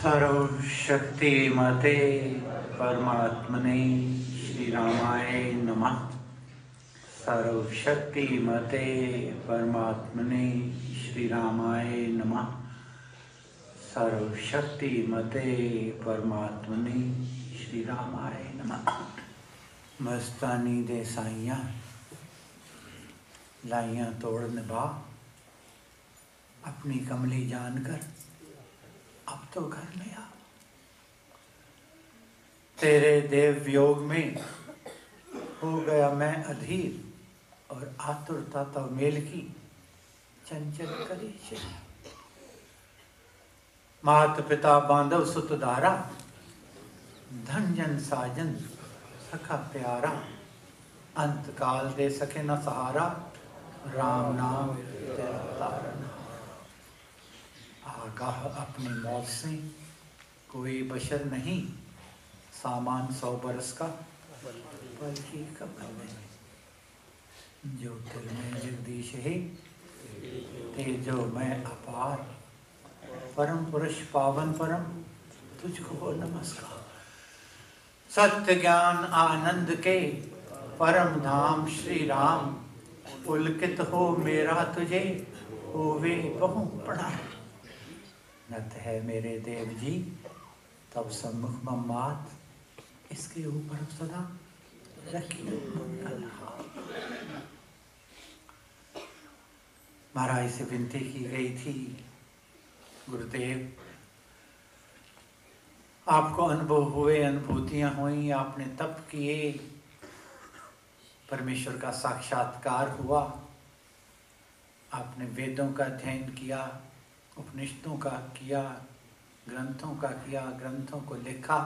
सर्वशक्तिमते परमात्मने श्री रामाय नमः। सर्वशक्तिमते परमात्मने श्री रामाय नमः। सर्वशक्तिमते परमात्मने श्री रामाय नमः। मस्तानी दे साइयां लाइयां तोड़ निभा, अपनी कमली जानकर अब तो घर में आ। तेरे देव वियोग में हो गया मैं अधीर, और आतुरता तो मेल की चंचल करे चली। मात पिता बांधव सुत दारा, धन जन साजन सखा प्यारा। अंत काल दे सके न सहारा, राम नाम तेरा तारन। आगाह अपनी मौत से कोई बशर नहीं, सामान 100 बरस का पल की कब्र में। जो तिल में जगदीश है तेजो में अपार, परम पुरुष पावन परम तुझको हो नमस्कार। सत्य ज्ञान आनंद के परम धाम श्री राम, पुलकित हो मेरा तुझे होवे बहु प्रणाम। नत है मेरे देव जी तब सम्मुख मम्मात, इसके ऊपर सदा रखिए मंगल हाथ। महाराज से विनती की गई थी, गुरुदेव आपको अनुभव हुए, अनुभूतियां हुई, आपने तप किए, परमेश्वर का साक्षात्कार हुआ, आपने वेदों का अध्ययन किया, उपनिषदों का किया, ग्रंथों का किया, ग्रंथों को लिखा।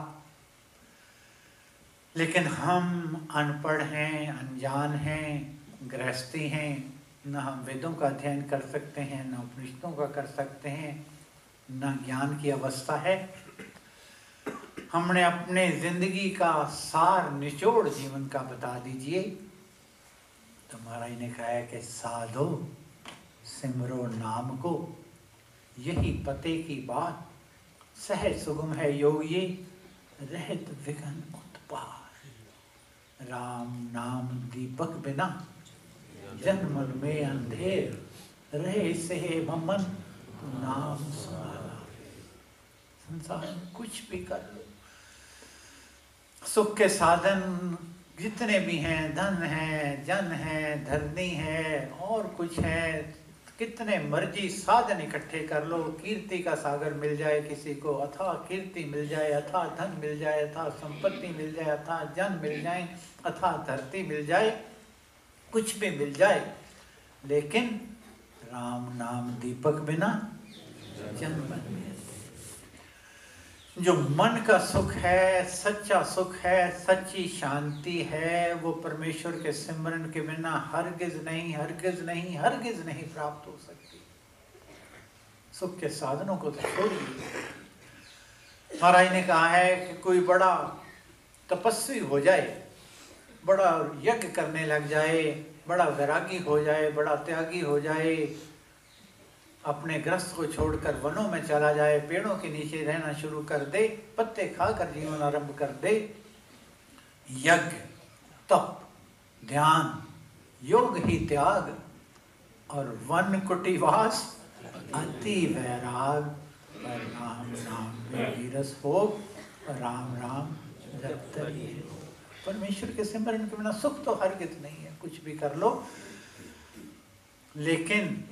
लेकिन हम अनपढ़ हैं, अनजान हैं, गृहस्थी हैं, न हम वेदों का अध्ययन कर सकते हैं, न उपनिषदों का कर सकते हैं, न ज्ञान की अवस्था है। हमने अपने जिंदगी का सार निचोड़ जीवन का बता दीजिए। तो महाराज ने कहा है कि साधो सिमरो नाम को, यही पते की बात। सहज सुगम है योग ये, रहत विघ्न उत्पार। राम नाम दीपक बिना जन मन में अंधेर, रहे से ममन नाम सुनाना। संसार में कुछ भी कर लो, सुख के साधन जितने भी हैं, धन है, जन है, धरनी है, और कुछ है, कितने मर्जी साधन इकट्ठे कर लो। कीर्ति का सागर मिल जाए किसी को, अथाह कीर्ति मिल जाए, अथाह धन मिल जाए, अथाह संपत्ति मिल जाए, अथाह जन मिल जाए, अथाह धरती मिल जाए, कुछ भी मिल जाए, लेकिन राम नाम दीपक बिना जन मन में। जो मन का सुख है, सच्चा सुख है, सच्ची शांति है, वो परमेश्वर के सिमरन के बिना हरगिज नहीं, हरगिज नहीं, हरगिज नहीं प्राप्त हो सकती। सुख के साधनों को तो छोड़िए। महाराज ने कहा है कि कोई बड़ा तपस्वी हो जाए, बड़ा यज्ञ करने लग जाए, बड़ा वैरागी हो जाए, बड़ा त्यागी हो जाए, अपने ग्रस्त को छोड़कर वनों में चला जाए, पेड़ों के नीचे रहना शुरू कर दे, पत्ते खाकर जीवन आरंभ कर दे, यज्ञ, तप, ध्यान, योग ही त्याग, और वन कुटीवास अति वैराग। पर राम नाम में वीरस हो, राम राम जपते रहिए। परमेश्वर के सिमरन के बिना सुख तो हरगिज नहीं है, कुछ भी कर लो। लेकिन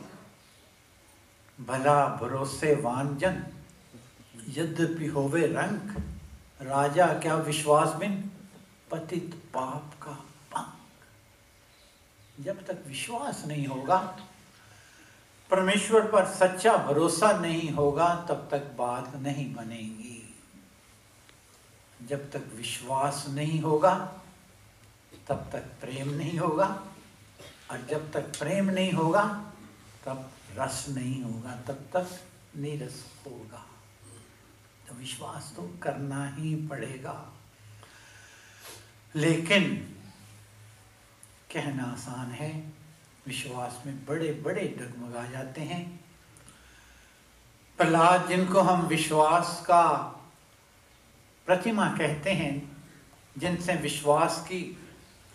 भला भरोसेवान जन यद्यपि होवे रंक, राजा क्या विश्वास बिन पतित पाप का पंख। जब तक विश्वास नहीं होगा, परमेश्वर पर सच्चा भरोसा नहीं होगा, तब तक बात नहीं बनेगी। जब तक विश्वास नहीं होगा तब तक प्रेम नहीं होगा, और जब तक प्रेम नहीं होगा तब रस नहीं होगा, तब तक नीरस होगा। तो विश्वास तो करना ही पड़ेगा। लेकिन कहना आसान है, विश्वास में बड़े बड़े डगमगा जाते हैं। प्रहलाद, जिनको हम विश्वास का प्रतिमा कहते हैं, जिनसे विश्वास की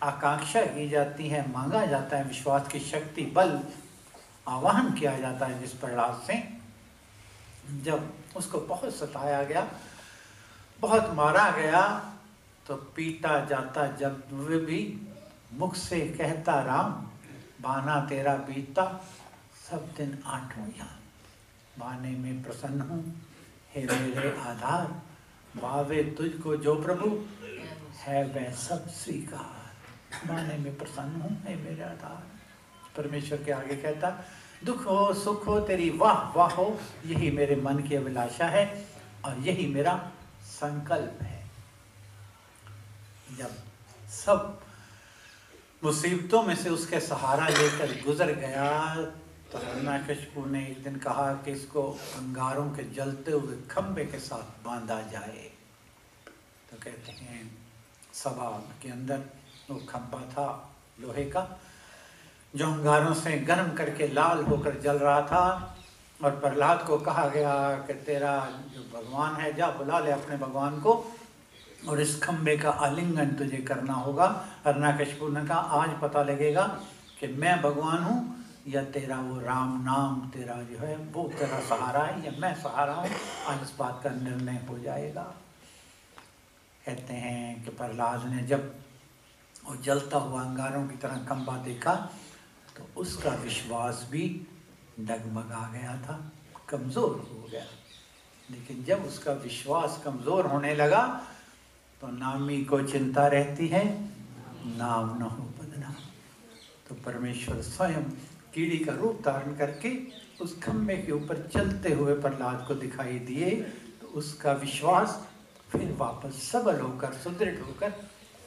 आकांक्षा की जाती है, मांगा जाता है, विश्वास की शक्ति बल आवाहन किया जाता है, जिस प्रहलाद से, जब उसको बहुत सताया गया, बहुत मारा गया, तो पीटा जाता जब भी मुख से कहता राम, बाना तेरा बीता सब दिन आठों याम, बाने में प्रसन्न हूँ हे मेरे आधार, भावे तुझको जो प्रभु है वह सब स्वीकार, बाने में प्रसन्न हूँ हे मेरे आधार। परमेश्वर के आगे कहता, दुख हो सुख हो तेरी वाह वाह हो, यही मेरे मन की अभिलाषा है और यही मेरा संकल्प है। जब सब मुसीबतों में से उसके सहारा लेकर गुजर गया, तो हिरण्यकशिपु ने एक दिन कहा कि इसको अंगारों के जलते हुए खंबे के साथ बांधा जाए। तो कहते हैं सभा के अंदर वो खंबा था लोहे का, जो अंगारों से गर्म करके लाल होकर जल रहा था, और प्रहलाद को कहा गया कि तेरा जो भगवान है, जा बुला ले अपने भगवान को और इस खंबे का आलिंगन तुझे करना होगा। हिरण्यकशिपु ने कहा आज पता लगेगा कि मैं भगवान हूँ या तेरा वो राम नाम तेरा जो है वो तेरा सहारा है या मैं सहारा हूँ, आज इस बात का निर्णय हो जाएगा। कहते हैं कि प्रहलाद ने जब वो जलता हुआ अंगारों की तरह खंबा देखा तो उसका विश्वास भी डगमगा गया था, कमज़ोर हो गया। लेकिन जब उसका विश्वास कमज़ोर होने लगा तो नामी को चिंता रहती है, नाम न हो बदनाम। तो परमेश्वर स्वयं कीड़ी का रूप धारण करके उस खंबे के ऊपर चलते हुए प्रहलाद को दिखाई दिए, तो उसका विश्वास फिर वापस सबल होकर सुदृढ़ होकर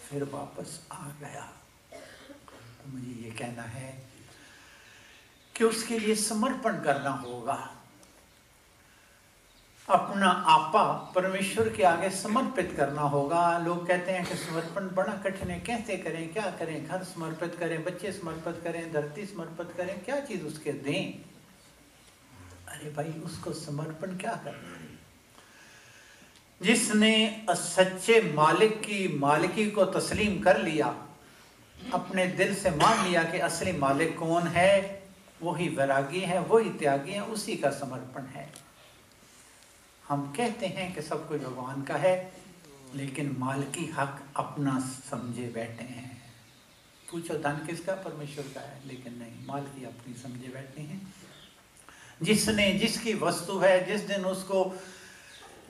फिर वापस आ गया। तो मुझे ये कहना है कि उसके लिए समर्पण करना होगा, अपना आपा परमेश्वर के आगे समर्पित करना होगा। लोग कहते हैं कि समर्पण बड़ा कठिन है, कैसे करें, क्या करें, घर समर्पित करें, बच्चे समर्पित करें, धरती समर्पित करें, क्या चीज उसके दें। अरे भाई, उसको समर्पण क्या करना है? जिसने सच्चे मालिक की मालिकी को तस्लीम कर लिया, अपने दिल से मान लिया कि असली मालिक कौन है, वही वैरागी है, वही त्यागी है, उसी का समर्पण है। हम कहते हैं कि सब कुछ भगवान का है, लेकिन मालिकी हक अपना समझे बैठे हैं। पूछो धन किसका? परमेश्वर का है, लेकिन नहीं, मालिकी अपनी समझे बैठे हैं। जिसने जिसकी वस्तु है, जिस दिन उसको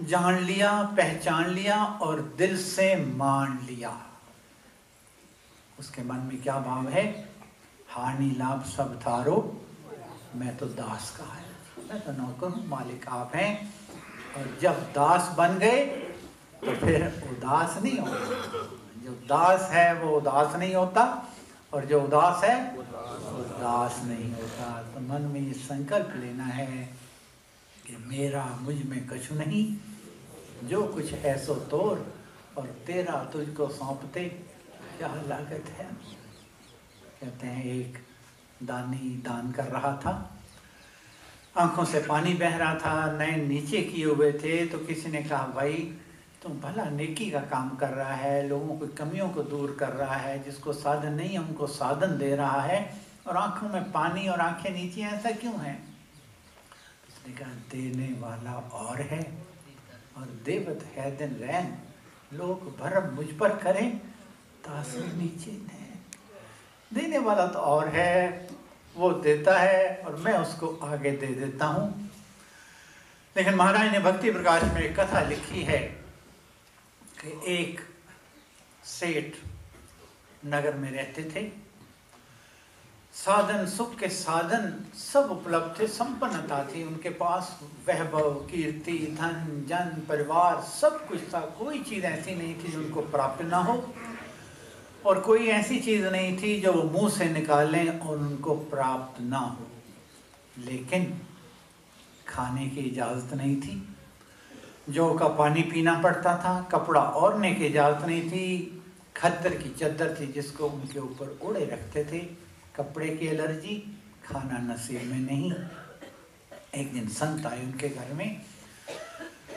जान लिया, पहचान लिया और दिल से मान लिया, उसके मन में क्या भाव है? हानि लाभ सब थारो, मैं तो दास का है, मैं तो नौकर हूँ, मालिक आप हैं। और जब दास बन गए तो फिर उदास नहीं होता। जो दास है वो उदास नहीं होता, और जो उदास है वो दास नहीं होता। तो मन में ये संकल्प लेना है कि मेरा मुझ में कछु नहीं, जो कुछ है सो तोड़, और तेरा तुझको सौंपते क्या लागत है। कहते हैं एक दानी दान कर रहा था, आंखों से पानी बह रहा था, नैन नीचे किए हुए थे। तो किसी ने कहा भाई तुम भला नेकी का काम कर रहा है, लोगों की कमियों को दूर कर रहा है, जिसको साधन नहीं है उनको साधन दे रहा है, और आंखों में पानी और आंखें नीचे, ऐसा क्यों है? उसने कहा देने वाला और है और देवत है दिन रैन, लोग भरम मुझ पर करें तासुर नीचे ने। देने वाला तो और है, वो देता है और मैं उसको आगे दे देता हूँ। लेकिन महाराज ने भक्ति प्रकाश में एक कथा लिखी है कि एक सेठ नगर में रहते थे, साधन सुख के साधन सब उपलब्ध थे, संपन्नता थी उनके पास, वैभव कीर्ति धन जन परिवार सब कुछ था, कोई चीज़ ऐसी नहीं थी जो उनको प्राप्त ना हो, और कोई ऐसी चीज़ नहीं थी जो वो मुंह से निकालें और उनको प्राप्त ना हो। लेकिन खाने की इजाज़त नहीं थी, जौ का पानी पीना पड़ता था, कपड़ा ओढ़ने की इजाज़त नहीं थी, खद्दर की चद्दर थी जिसको उनके ऊपर ओढ़े रखते थे, कपड़े की एलर्जी, खाना नसीब में नहीं। एक दिन संत आए उनके घर में।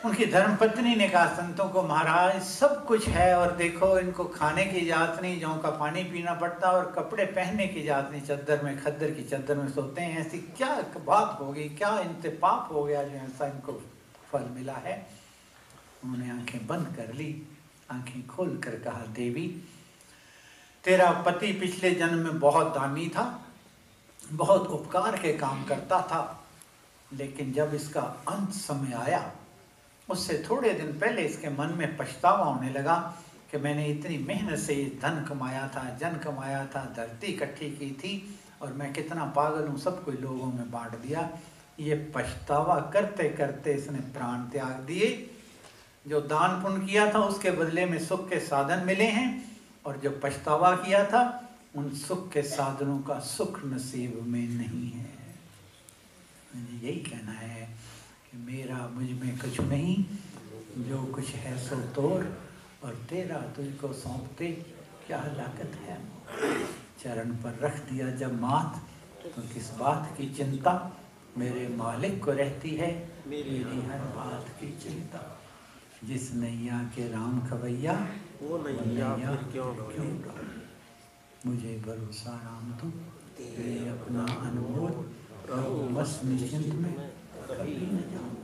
उनकी धर्मपत्नी ने कहा संतों को, महाराज सब कुछ है और देखो इनको खाने की इजाज़त नहीं, जौ का पानी पीना पड़ता और कपड़े पहनने की इजाज़त नहीं, चद्दर में, खद्दर की चद्दर में सोते हैं, ऐसी क्या बात हो गई, क्या इनसे पाप हो गया जो ऐसा इनको फल मिला है। उन्होंने आंखें बंद कर ली, आंखें खोल कर कहा, देवी तेरा पति पिछले जन्म में बहुत दानी था, बहुत उपकार के काम करता था, लेकिन जब इसका अंत समय आया उससे थोड़े दिन पहले इसके मन में पछतावा होने लगा कि मैंने इतनी मेहनत से ये धन कमाया था, जन कमाया था, धरती इकट्ठी की थी और मैं कितना पागल हूँ, सब कोई लोगों में बांट दिया। ये पछतावा करते करते इसने प्राण त्याग दिए। जो दान पुण्य किया था उसके बदले में सुख के साधन मिले हैं, और जो पछतावा किया था उन सुख के साधनों का सुख नसीब में नहीं है। मुझे यही कहना है कि मेरा मुझ में कुछ नहीं, जो कुछ है सो तोड़, और तेरा तुझको सौंपते क्या लागत है। चरण पर रख दिया जब माथ, तो किस बात की चिंता, मेरे मालिक को रहती है मेरी हर बात की चिंता। जिस नैया के राम खवैया वो नैया क्यों मुझे भरोसा राम तुम तेरे अपना अनमोल, रहो बस निश्चिंत में कभी न जाऊं।